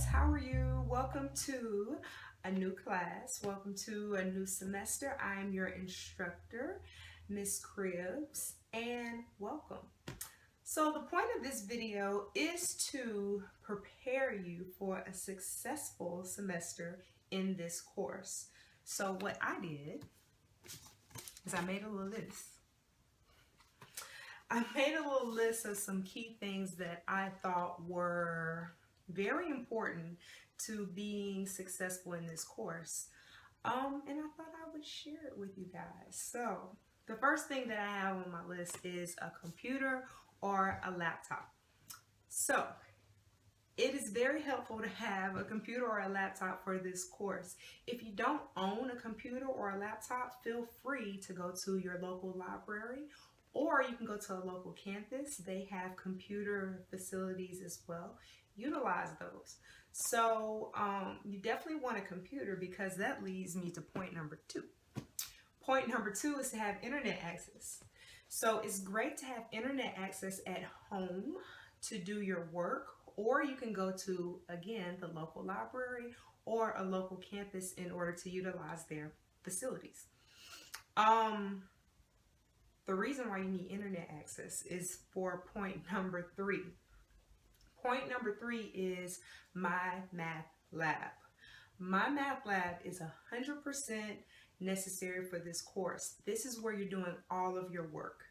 guys, how are you? Welcome to a new class. Welcome to a new semester. I'm your instructor, Miss Cribs, and welcome. So the point of this video is to prepare you for a successful semester in this course. So what I did is I made a little list. I made a little list of some key things that I thought were very important to being successful in this course. And I thought I would share it with you guys. So the first thing that I have on my list is a computer or a laptop. So it is very helpful to have a computer or a laptop for this course. If you don't own a computer or a laptop, feel free to go to your local library, or you can go to a local campus. They have computer facilities as well. Utilize those. So you definitely want a computer, because that leads me to point number 2. Point number 2 is to have internet access. So it's great to have internet access at home to do your work, or you can go to, again, the local library or a local campus in order to utilize their facilities. The reason why you need internet access is for point number 3. Point number 3 is MyMathLab. MyMathLab is 100% necessary for this course. This is where you're doing all of your work.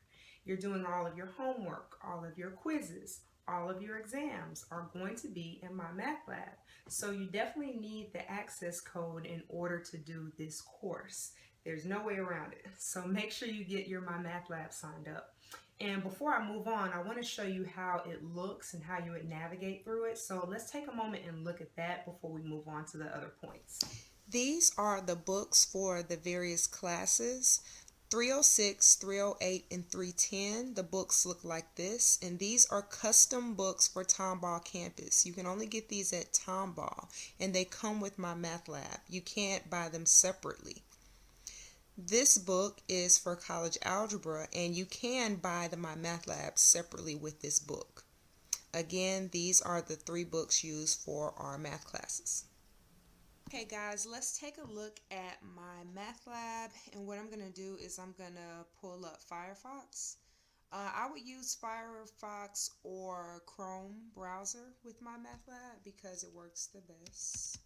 You're doing all of your homework, all of your quizzes, all of your exams are going to be in MyMathLab. So you definitely need the access code in order to do this course. There's no way around it. So make sure you get your MyMathLab signed up. And before I move on, I want to show you how it looks and how you would navigate through it. So let's take a moment and look at that before we move on to the other points. These are the books for the various classes. 306, 308, and 310. The books look like this, and these are custom books for Tomball campus. You can only get these at Tomball, and they come with MyMathLab. You can't buy them separately. This book is for college algebra, and you can buy the MyMathLab separately with this book. Again, these are the 3 books used for our math classes. Okay guys, let's take a look at MyMathLab, and what I'm going to do is I'm going to pull up Firefox. I would use Firefox or Chrome browser with MyMathLab because it works the best.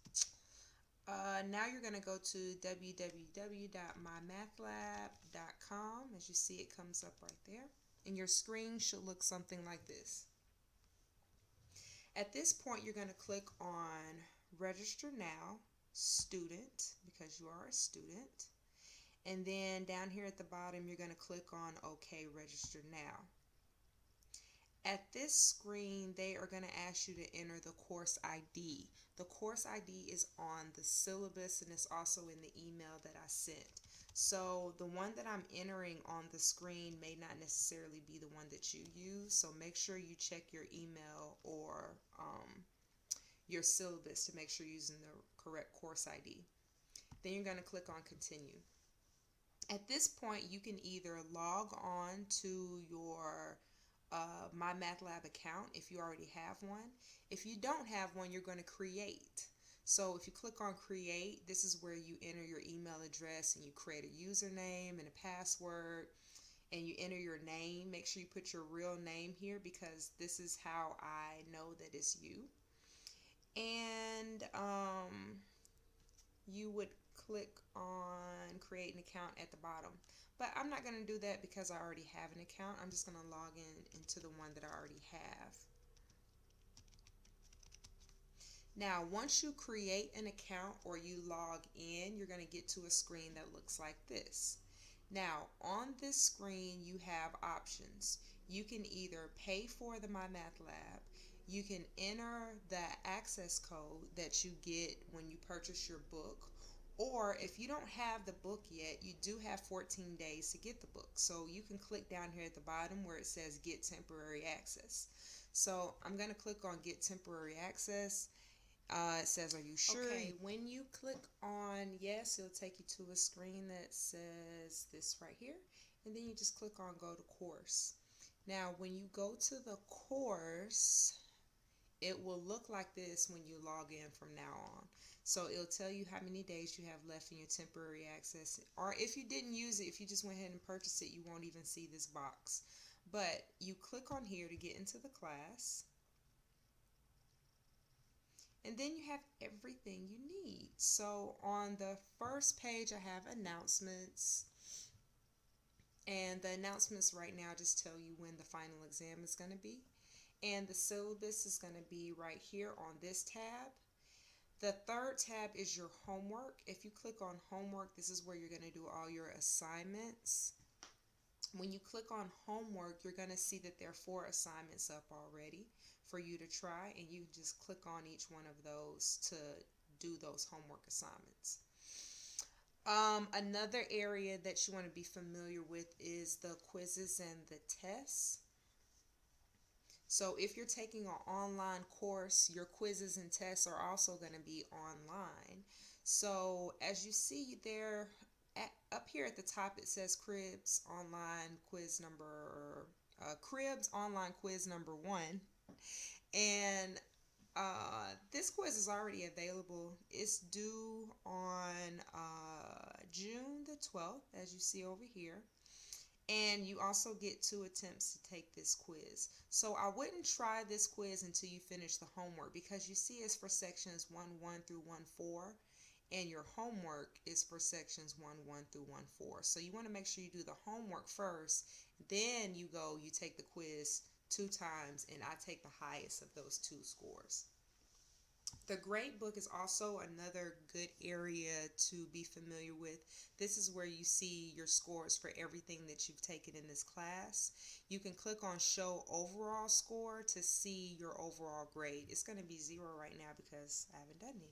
Now you're going to go to www.mymathlab.com. As you see, it comes up right there, and your screen should look something like this. At this point, you're going to click on Register Now, Student, because you are a student. And then down here at the bottom, you're going to click on OK, Register Now. At this screen, they are going to ask you to enter the course ID. The course ID is on the syllabus, and it's also in the email that I sent. So the one that I'm entering on the screen may not necessarily be the one that you use. So make sure you check your email or your syllabus to make sure you're using the correct course ID. Then you're going to click on Continue. At this point, you can either log on to your MyMathLab account if you already have one. If you don't have one, you're going to create. So if you click on Create, this is where you enter your email address and you create a username and a password, and you enter your name. Make sure you put your real name here because this is how I know that it's you. And you would click on create an account at the bottom, but I'm not going to do that because I already have an account. I'm just going to log into the one that I already have. Now once you create an account or you log in, you're going to get to a screen that looks like this. Now on this screen you have options. You can either pay for the MyMathLab. You can enter the access code that you get when you purchase your book, or if you don't have the book yet, you do have 14 days to get the book. So you can click down here at the bottom where it says get temporary access. So I'm going to click on get temporary access. It says, are you sure? Okay, when you click on yes, it'll take you to a screen that says this right here, and then you just click on go to course. Now when you go to the course, it will look like this when you log in from now on. So it'll tell you how many days you have left in your temporary access. Or if you didn't use it, if you just went ahead and purchased it, you won't even see this box. But you click on here to get into the class. And then you have everything you need. So on the first page, I have announcements. And the announcements right now just tell you when the final exam is going to be. And the syllabus is going to be right here on this tab. The third tab is your homework. If you click on homework, this is where you're going to do all your assignments. When you click on homework, you're going to see that there are 4 assignments up already for you to try, and you just click on each one of those to do those homework assignments. Another area that you want to be familiar with is the quizzes and the tests. So if you're taking an online course, your quizzes and tests are also going to be online. So as you see there, up here at the top, it says Cribs online quiz number 1. And this quiz is already available. It's due on June the 12th, as you see over here. And you also get 2 attempts to take this quiz. So I wouldn't try this quiz until you finish the homework, because you see it's for sections 1-1 through 1-4, and your homework is for sections 1-1 through 1-4. So you want to make sure you do the homework first, then you take the quiz 2 times, and I take the highest of those 2 scores. The grade book is also another good area to be familiar with. This is where you see your scores for everything that you've taken in this class. You can click on show overall score to see your overall grade. It's going to be 0 right now because I haven't done anything.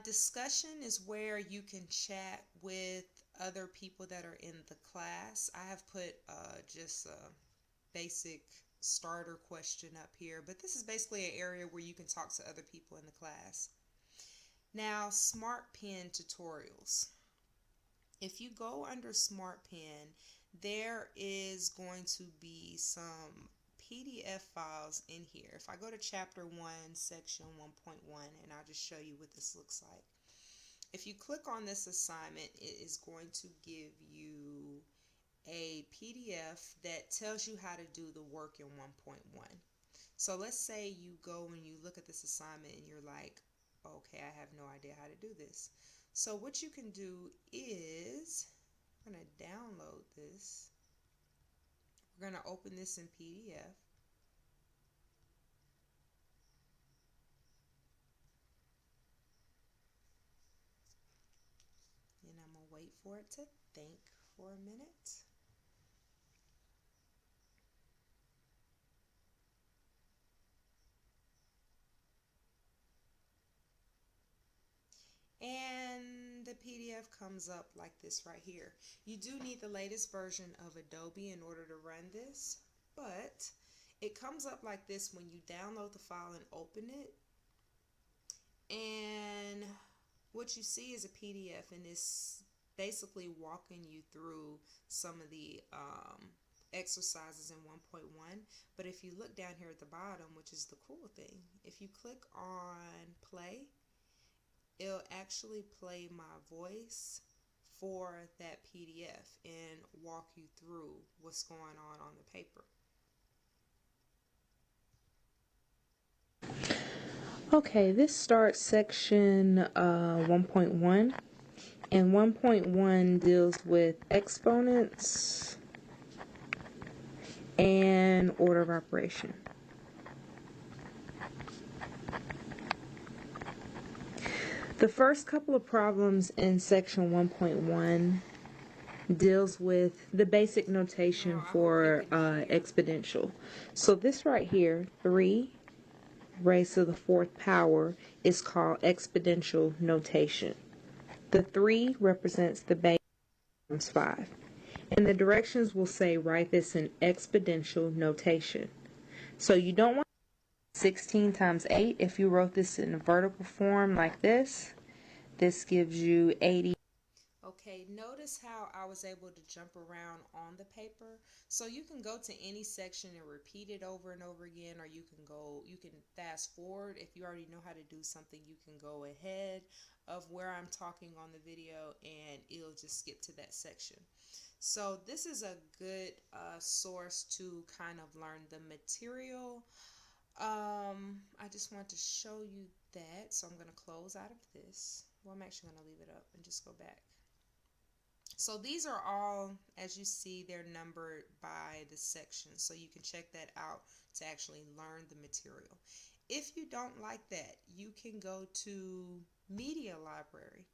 Discussion is where you can chat with other people that are in the class. I have put just a basic starter question up here, but this is basically an area where you can talk to other people in the class. Now, Smart Pen tutorials. If you go under Smart Pen, there is going to be some PDF files in here. If I go to chapter 1, section 1.1, and I'll just show you what this looks like. If you click on this assignment, it is going to give you a PDF that tells you how to do the work in 1.1. So let's say you go and you look at this assignment and you're like, okay, I have no idea how to do this. So what you can do is, I'm going to download this. We're going to open this in PDF. And I'm going to wait for it to think for a minute. And the PDF comes up like this right here. You do need the latest version of Adobe in order to run this, but it comes up like this when you download the file and open it. And what you see is a PDF, and it's basically walking you through some of the exercises in 1.1. But if you look down here at the bottom, which is the cool thing, if you click on play, it'll actually play my voice for that PDF and walk you through what's going on the paper. Okay, this starts section 1.1, and 1.1 deals with exponents and order of operation. The first couple of problems in section 1.1 deals with the basic notation for exponential. So this right here, 3 raised to the 4th power, is called exponential notation. The 3 represents the base times 5. And the directions will say write this in exponential notation. So you don't want 16 times 8. If you wrote this in a vertical form like this, this gives you 80. Okay, notice how I was able to jump around on the paper. So you can go to any section and repeat it over and over again, or you can fast forward. If you already know how to do something, you can go ahead of where I'm talking on the video and it'll just skip to that section. So this is a good source to kind of learn the material. I just want to show you that, so I'm going to close out of this. Well, I'm actually going to leave it up and just go back. So these are all, as you see, they're numbered by the section, so you can check that out to actually learn the material. If you don't like that, you can go to Media Library.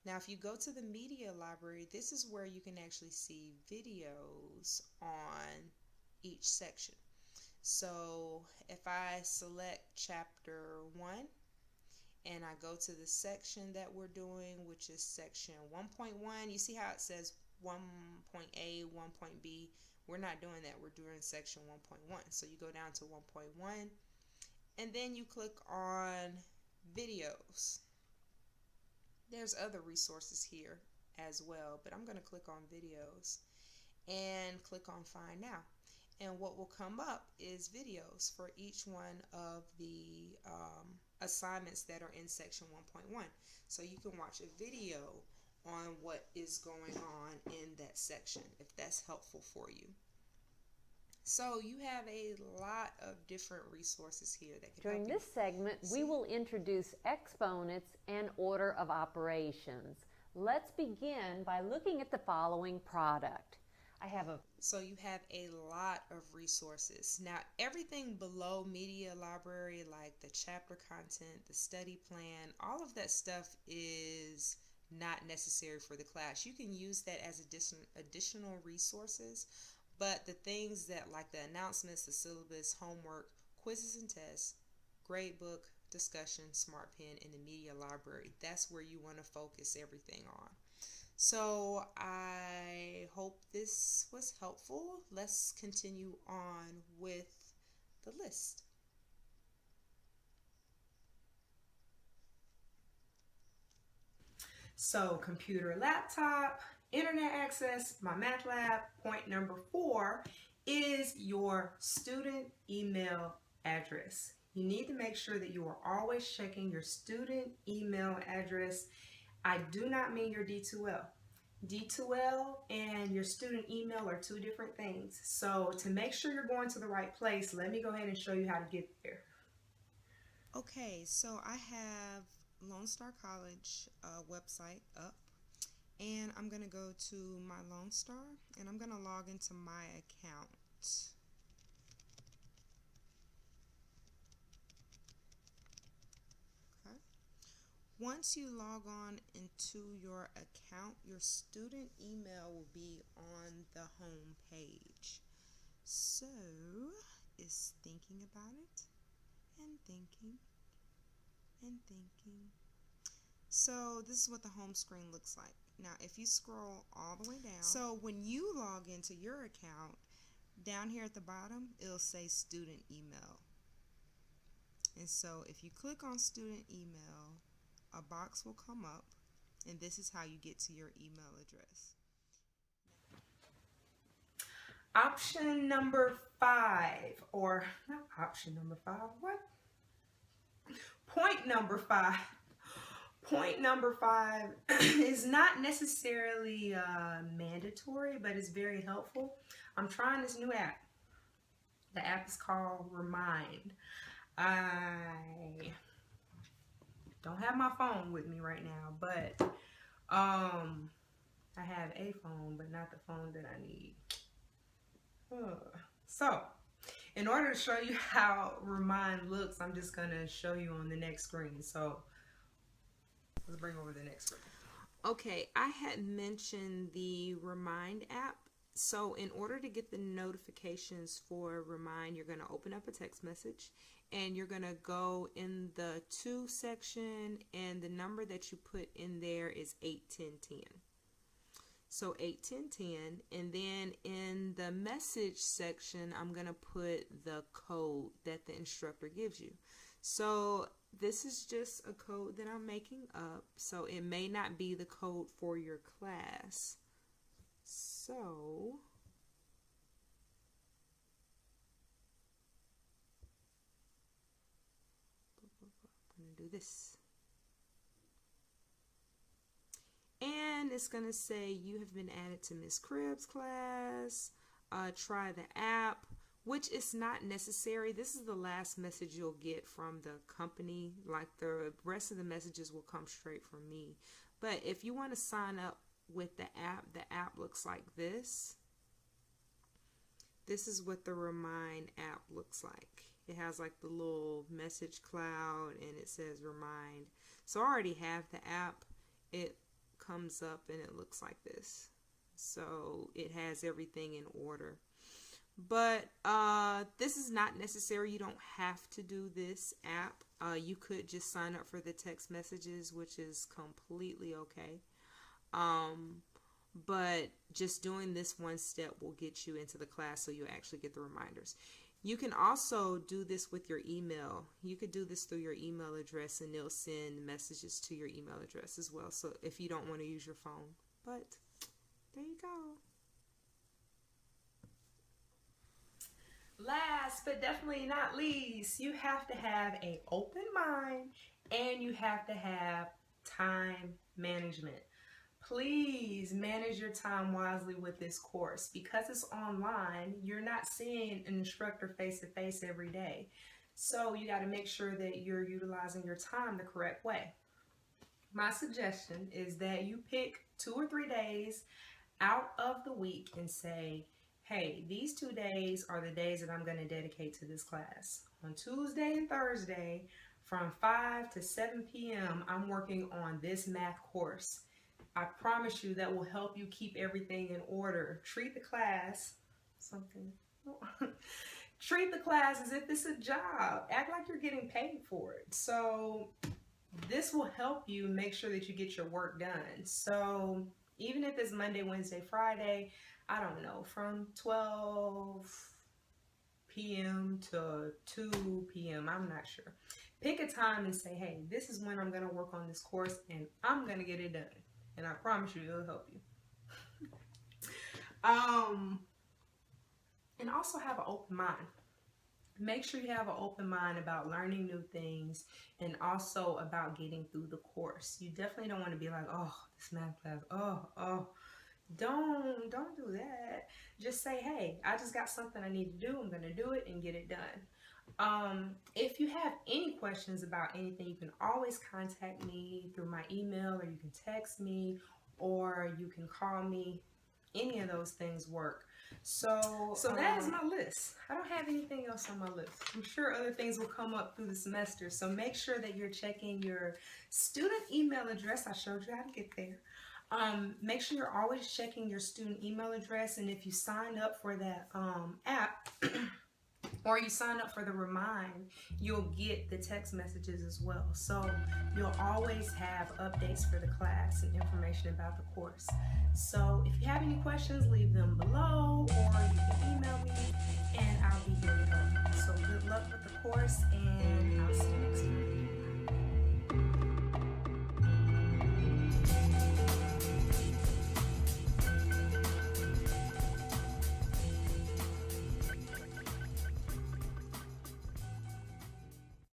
Now, if you go to the Media Library, this is where you can actually see videos on each section. So if I select chapter 1 and I go to the section that we're doing, which is section 1.1, you see how it says 1.A, 1.B? We're not doing that. We're doing section 1.1. So you go down to 1.1 and then you click on videos. There's other resources here as well, but I'm going to click on videos and click on find now. And what will come up is videos for each one of the assignments that are in section 1.1. So you can watch a video on what is going on in that section if that's helpful for you. So you have a lot of different resources here that can During help you. this segment, we will introduce exponents and order of operations. Let's begin by looking at the following product. So you have a lot of resources. Now, everything below Media Library, like the chapter content, the study plan, all of that stuff is not necessary for the class. You can use that as additional resources, but the things that, like the announcements, the syllabus, homework, quizzes and tests, gradebook, discussion, smart pen, and the Media Library, that's where you want to focus everything on. So I hope this was helpful. Let's continue on with the list. So computer, laptop, internet access, MyMathLab. Point number 4 is your student email address. You need to make sure that you are always checking your student email address. I do not mean your D2L. D2L and your student email are two different things. So to make sure you're going to the right place, let me go ahead and show you how to get there. Okay, so I have Lone Star College website up, and I'm going to go to my Lone Star, and I'm going to log into my account. Once you log on into your account, your student email will be on the home page. So it's thinking about it and thinking and thinking. So this is what the home screen looks like. Now if you scroll all the way down, so when you log into your account, down here at the bottom it'll say student email. And so if you click on student email, a box will come up, and this is how you get to your email address. Option number 5, or not option number 5, what? Point number 5. Point number 5 is not necessarily mandatory, but it's very helpful. I'm trying this new app. The app is called Remind. I don't have my phone with me right now, but I have a phone, but not the phone that I need. So in order to show you how Remind looks, I'm just going to show you on the next screen. So let's bring over the next screen. Okay, I had mentioned the Remind app. So in order to get the notifications for Remind, you're going to open up a text message and you're going to go in the To section, and the number that you put in there is 81010. So 81010, and then in the message section, I'm going to put the code that the instructor gives you. So this is just a code that I'm making up, so it may not be the code for your class. So I'm going to do this. And it's going to say you have been added to Miss Cribb's class. Try the app, which is not necessary. This is the last message you'll get from the company. Like the rest of the messages will come straight from me. But if you want to sign up with the app looks like this. This is what the Remind app looks like. It has like the little message cloud and it says Remind. So I already have the app. It comes up and it looks like this. So it has everything in order. But this is not necessary. You don't have to do this app. You could just sign up for the text messages, which is completely okay. But just doing this one step will get you into the class so you actually get the reminders. You can also do this with your email. You could do this through your email address and they'll send messages to your email address as well. So if you don't want to use your phone, but there you go. Last but definitely not least, you have to have an open mind and you have to have time management. Please manage your time wisely with this course. Because it's online, you're not seeing an instructor face to face every day. So you got to make sure that you're utilizing your time the correct way. My suggestion is that you pick 2 or 3 days out of the week and say, hey, these 2 days are the days that I'm going to dedicate to this class. On Tuesday and Thursday from 5 to 7 p.m. I'm working on this math course. I promise you that will help you keep everything in order. Treat the class treat the class as if it's a job. Act like you're getting paid for it. So this will help you make sure that you get your work done. So even if it's Monday, Wednesday, Friday, I don't know, from 12 p.m. to 2 p.m., I'm not sure. Pick a time and say, hey, this is when I'm going to work on this course and I'm going to get it done. And I promise you, it'll help you. And also have an open mind. Make sure you have an open mind about learning new things and also about getting through the course. You definitely don't want to be like, oh, this math class, oh. Don't do that. Just say, hey, I just got something I need to do. I'm going to do it and get it done. If you have any questions about anything, you can always contact me through my email, or you can text me, or you can call me. Any of those things work. So that is my list. I don't have anything else on my list. I'm sure other things will come up through the semester. So make sure that you're checking your student email address. I showed you how to get there. Make sure you're always checking your student email address, and if you sign up for that app or you sign up for the Remind, you'll get the text messages as well. So you'll always have updates for the class and information about the course. So if you have any questions, leave them below, or you can email me and I'll be here to help. So good luck with the course, and I'll see you next time.